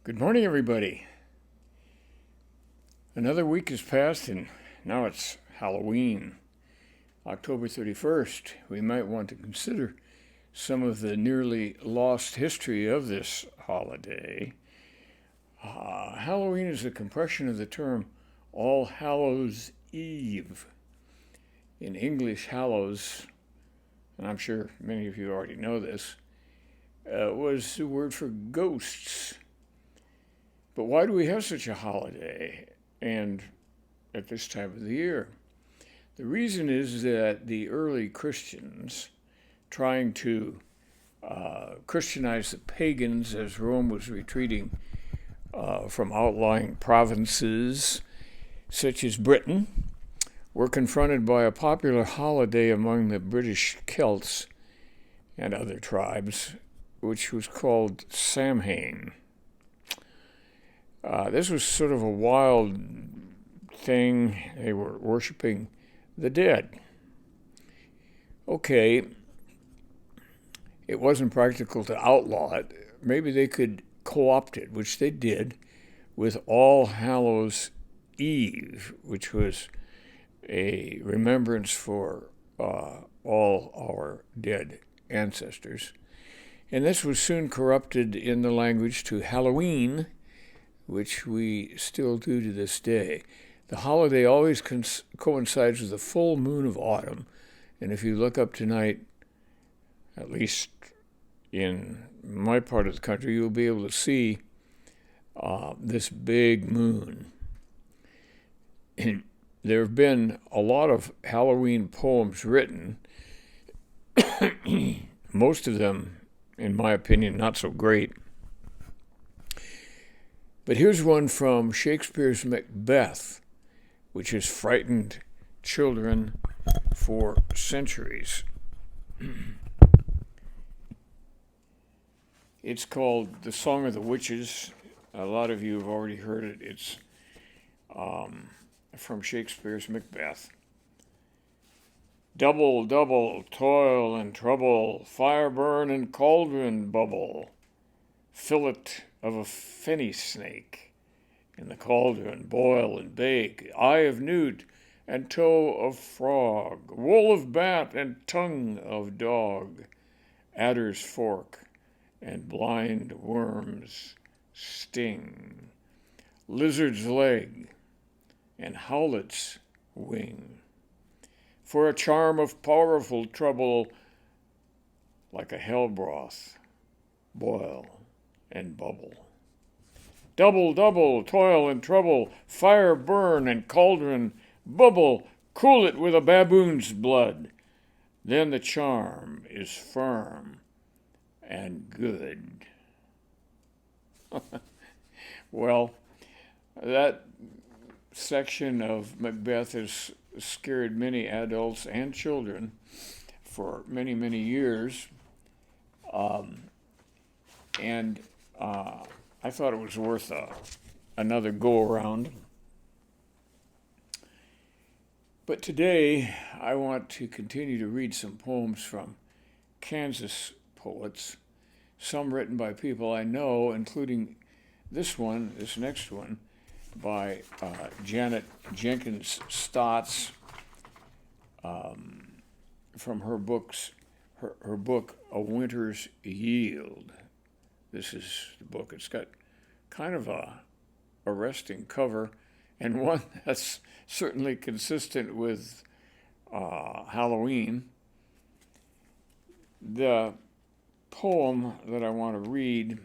Good morning, everybody. Another week has passed, and now it's Halloween, October 31st. We might want to consider some of the nearly lost history of this holiday. Halloween is a compression of the term All Hallows Eve. In English, hallows, and I'm sure many of you already know this, was the word for ghosts. But why do we have such a holiday and at this time of the year? The reason is that the early Christians, trying to Christianize the pagans as Rome was retreating from outlying provinces such as Britain, were confronted by a popular holiday among the British Celts and other tribes, which was called Samhain. This was sort of a wild thing. They were worshiping the dead. Okay, it wasn't practical to outlaw it. Maybe they could co-opt it, which they did, with All Hallows Eve, which was a remembrance for all our dead ancestors. And this was soon corrupted in the language to Halloween, which we still do to this day. The holiday always coincides with the full moon of autumn, and if you look up tonight, at least in my part of the country, you'll be able to see this big moon. And there have been a lot of Halloween poems written, most of them, in my opinion, not so great. But here's one from Shakespeare's Macbeth, which has frightened children for centuries. It's called The Song of the Witches. A lot of you have already heard it. It's from Shakespeare's Macbeth. Double, double, toil and trouble, fire burn and cauldron bubble, fillet of a fenny snake, in the cauldron boil and bake, eye of newt and toe of frog, wool of bat and tongue of dog, adder's fork and blind worm's sting, lizard's leg and howlet's wing, for a charm of powerful trouble, like a hell broth, boil and bubble. Double, double, toil and trouble, fire burn and cauldron bubble, cool it with a baboon's blood. Then the charm is firm and good. Well, that section of Macbeth has scared many adults and children for many, many years. And I thought it was worth another go-around. But today, I want to continue to read some poems from Kansas poets, some written by people I know, including this next one, by Janet Jenkins Stotts, from her book, A Winter's Yield. This is the book. It's got kind of a arresting cover, and one that's certainly consistent with Halloween. The poem that I want to read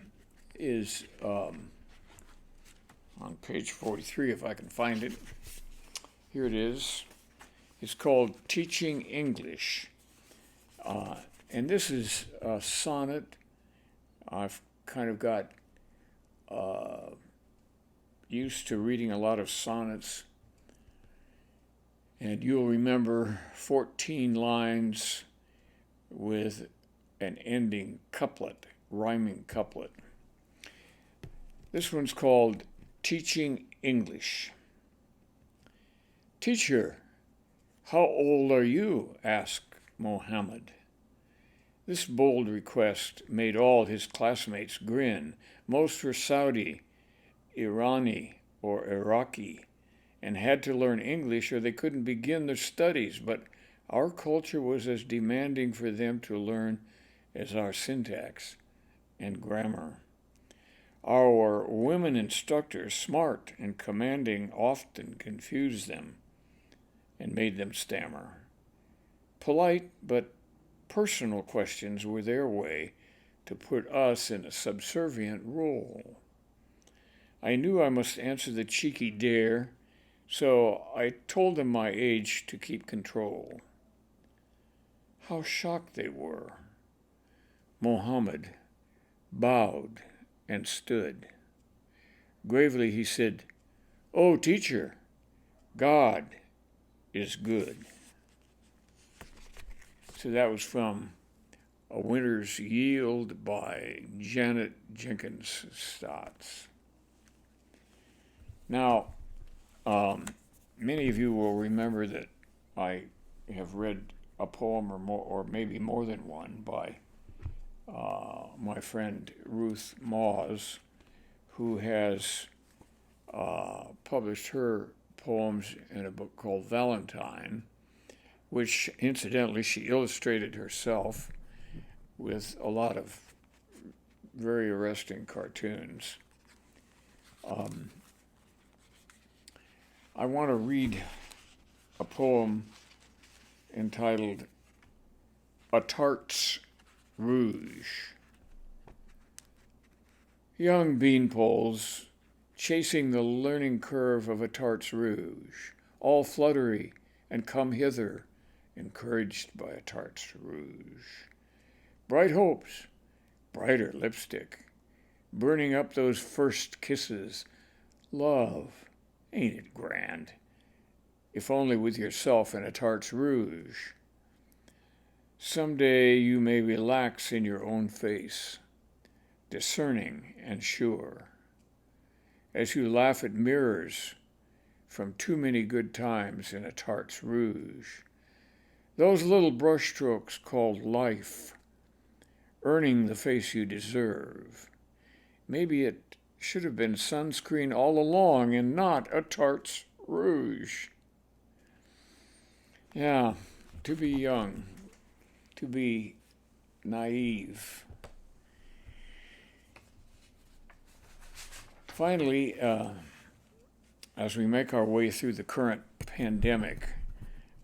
is on page 43, if I can find it. Here it is. It's called Teaching English. And this is a sonnet. I've kind of got used to reading a lot of sonnets. And you'll remember 14 lines with an ending couplet, rhyming couplet. This one's called Teaching English. Teacher, how old are you? Asked Mohammed. This bold request made all his classmates grin. Most were Saudi, Irani or Iraqi and had to learn English or they couldn't begin their studies, but our culture was as demanding for them to learn as our syntax and grammar. Our women instructors, smart and commanding, often confused them and made them stammer. Polite but personal questions were their way to put us in a subservient role. I knew I must answer the cheeky dare, so I told them my age to keep control. How shocked they were. Mohammed bowed and stood. Gravely he said, "Oh, teacher, God is good." So that was from A Winter's Yield by Janet Jenkins Stotts. Now, many of you will remember that I have read a poem or more, or maybe more than one, by my friend Ruth Moss, who has published her poems in a book called Valentine, which incidentally she illustrated herself with a lot of very arresting cartoons. I want to read a poem entitled A Tart's Rouge. Young beanpoles chasing the learning curve of a tart's rouge, all fluttery and come hither, encouraged by a tart's rouge. Bright hopes, brighter lipstick, burning up those first kisses. Love, ain't it grand? If only with yourself in a tart's rouge. Someday you may relax in your own face, discerning and sure, as you laugh at mirrors from too many good times in a tart's rouge. Those little brushstrokes called life, earning the face you deserve. Maybe it should have been sunscreen all along and not a tart's rouge. Yeah, to be young, to be naive. Finally, as we make our way through the current pandemic,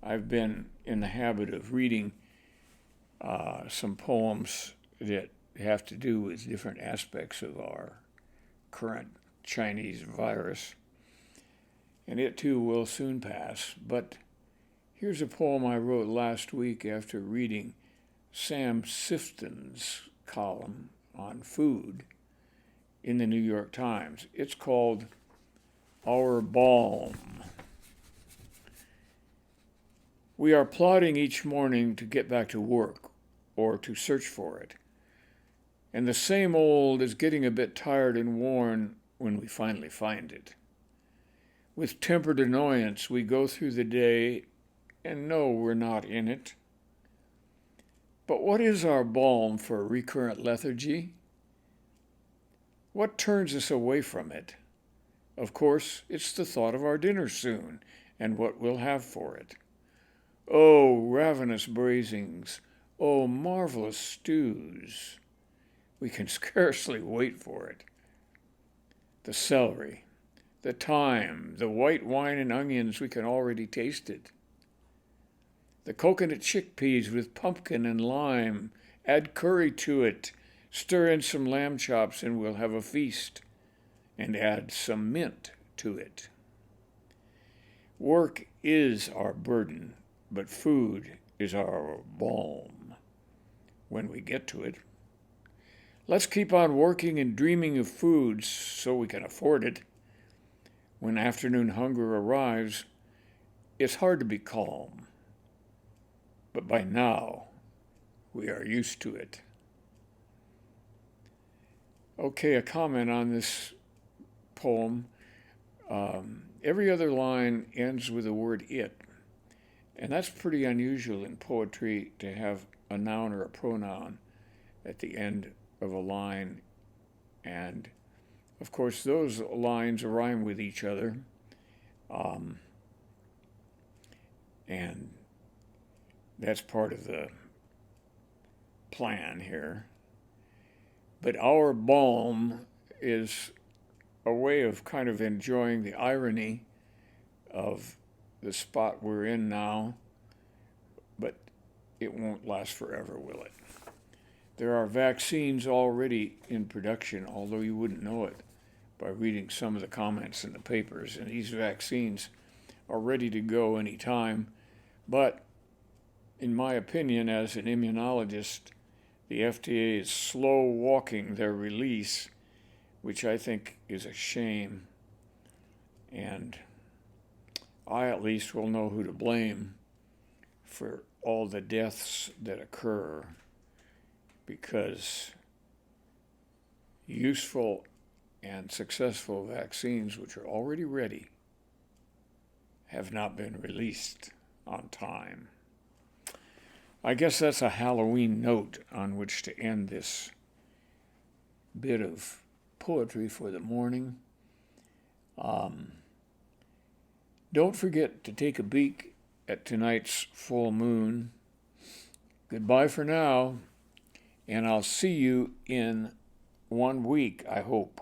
I've been in the habit of reading some poems that have to do with different aspects of our current Chinese virus. And it too will soon pass. But here's a poem I wrote last week after reading Sam Sifton's column on food in the New York Times. It's called Our Balm. We are plodding each morning to get back to work or to search for it. And the same old is getting a bit tired and worn when we finally find it. With tempered annoyance, we go through the day and know we're not in it. But what is our balm for recurrent lethargy? What turns us away from it? Of course, it's the thought of our dinner soon and what we'll have for it. Oh, ravenous braisings, oh, marvelous stews. We can scarcely wait for it. The celery, the thyme, the white wine and onions, we can already taste it. The coconut chickpeas with pumpkin and lime, add curry to it, stir in some lamb chops and we'll have a feast, and add some mint to it. Work is our burden, but food is our balm when we get to it. Let's keep on working and dreaming of food so we can afford it. When afternoon hunger arrives, it's hard to be calm. But by now, we are used to it. Okay, a comment on this poem. Every other line ends with the word it. And that's pretty unusual in poetry to have a noun or a pronoun at the end of a line and Of course, those lines rhyme with each other, and that's part of the plan here. But our balm is a way of kind of enjoying the irony of the spot we're in now, but it won't last forever, will it? There are vaccines already in production, although you wouldn't know it by reading some of the comments in the papers. And these vaccines are ready to go anytime. But in my opinion, as an immunologist, the FDA is slow walking their release, which I think is a shame. And I at least will know who to blame for all the deaths that occur, because useful and successful vaccines, which are already ready, have not been released on time. I guess that's a Halloween note on which to end this bit of poetry for the morning. Don't forget to take a peek at tonight's full moon. Goodbye for now, and I'll see you in 1 week, I hope.